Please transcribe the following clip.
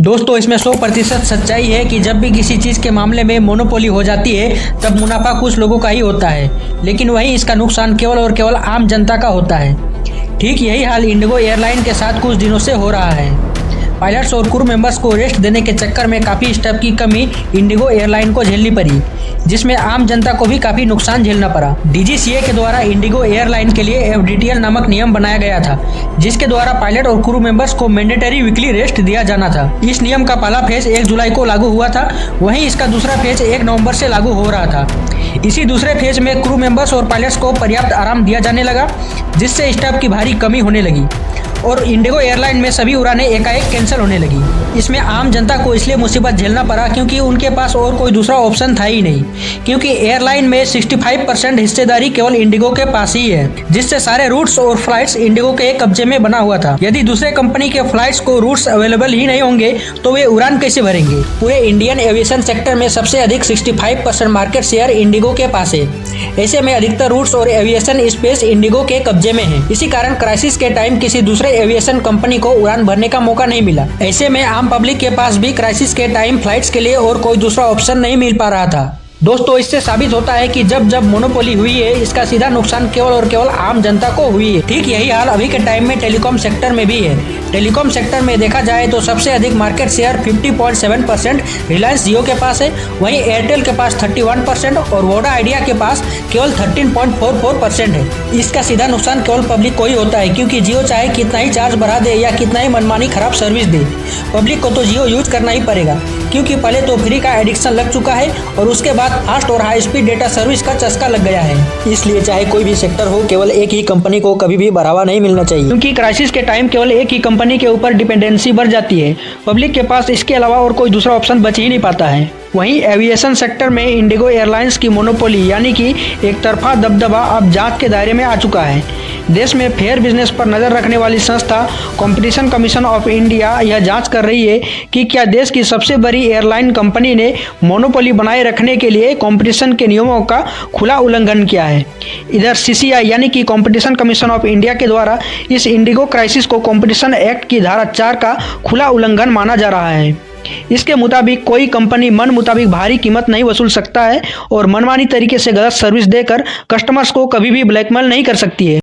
दोस्तों इसमें 100% सच्चाई है कि जब भी किसी चीज़ के मामले में मोनोपोली हो जाती है तब मुनाफा कुछ लोगों का ही होता है, लेकिन वहीं इसका नुकसान केवल और केवल आम जनता का होता है। ठीक यही हाल इंडिगो एयरलाइन के साथ कुछ दिनों से हो रहा है। पायलट्स और क्रू मेंबर्स को रेस्ट देने के चक्कर में काफ़ी स्टाफ की कमी इंडिगो एयरलाइन को झेलनी पड़ी, जिसमें आम जनता को भी काफ़ी नुकसान झेलना पड़ा। डीजीसीए के द्वारा इंडिगो एयरलाइन के लिए एफडीटीएल नामक नियम बनाया गया था, जिसके द्वारा पायलट और क्रू मेंबर्स को मैंडेटरी वीकली रेस्ट दिया जाना था। इस नियम का पहला फेज 1 जुलाई को लागू हुआ था, वहीं इसका दूसरा फेज 1 नवंबर से लागू हो रहा था। इसी दूसरे फेज में क्रू मेंबर्स और पायलट्स को पर्याप्त आराम दिया जाने लगा, जिससे स्टाफ की भारी कमी होने लगी और इंडिगो एयरलाइन में सभी उड़ानें एकाएक कैंसिल होने लगी। इसमें आम जनता को इसलिए मुसीबत झेलना पड़ा क्योंकि उनके पास और कोई दूसरा ऑप्शन था ही नहीं, क्योंकि एयरलाइन में 65% हिस्सेदारी केवल इंडिगो के पास ही है, जिससे सारे रूट्स और फ्लाइट्स इंडिगो के कब्जे में बना हुआ था। यदि दूसरे कंपनी के फ्लाइट्स को रूट्स अवेलेबल ही नहीं होंगे तो वे उड़ान कैसे भरेंगे। पूरे इंडियन एविएशन सेक्टर में सबसे अधिक 65% मार्केट शेयर इंडिगो के पास है। ऐसे में अधिकतर रूट्स और एविएशन स्पेस इंडिगो के कब्जे में है। इसी कारण क्राइसिस के टाइम किसी दूसरे एविएशन कंपनी को उड़ान भरने का मौका नहीं मिला। ऐसे में आम पब्लिक के पास भी क्राइसिस के टाइम फ्लाइट्स के लिए और कोई दूसरा ऑप्शन नहीं मिल पा रहा था। दोस्तों इससे साबित होता है कि जब जब मोनोपोली हुई है इसका सीधा नुकसान केवल और केवल आम जनता को हुई है। ठीक यही हाल अभी के टाइम में टेलीकॉम सेक्टर में भी है। टेलीकॉम सेक्टर में देखा जाए तो सबसे अधिक मार्केट शेयर 50.7% रिलायंस जियो के पास है, वहीं एयरटेल के पास 31% और वोडा आइडिया के पास केवल 13.44% है। इसका सीधा नुकसान केवल पब्लिक को ही होता है, क्योंकि जियो चाहे कितना ही चार्ज बढ़ा दे या कितना ही मनमानी खराब सर्विस दे, पब्लिक को तो जियो यूज करना ही पड़ेगा, क्योंकि पहले तो फ्री का एडिक्शन लग चुका है और उसके बाद फास्ट और हाई स्पीड डेटा सर्विस का चस्का लग गया है। इसलिए चाहे कोई भी सेक्टर हो, केवल एक ही कंपनी को कभी भी बढ़ावा नहीं मिलना चाहिए, क्योंकि क्राइसिस के टाइम केवल एक ही कंपनी के ऊपर डिपेंडेंसी बढ़ जाती है। पब्लिक के पास इसके अलावा और कोई दूसरा ऑप्शन बच ही नहीं पाता है। वहीं एविएशन सेक्टर में इंडिगो एयरलाइंस की मोनोपोली यानी कि एक तरफा दबदबा अब जांच के दायरे में आ चुका है। देश में फेयर बिजनेस पर नज़र रखने वाली संस्था कंपटीशन कमीशन ऑफ इंडिया यह जांच कर रही है कि क्या देश की सबसे बड़ी एयरलाइन कंपनी ने मोनोपोली बनाए रखने के लिए कंपटीशन के नियमों का खुला उल्लंघन किया है। इधर सीसीआई यानी कि कंपटीशन कमीशन ऑफ इंडिया के द्वारा इस इंडिगो क्राइसिस को कंपटीशन एक्ट की धारा 4 का खुला उल्लंघन माना जा रहा है। इसके मुताबिक कोई कंपनी मन मुताबिक भारी कीमत नहीं वसूल सकता है और मनमानी तरीके से गलत सर्विस देकर कस्टमर्स को कभी भी ब्लैकमेल नहीं कर सकती है।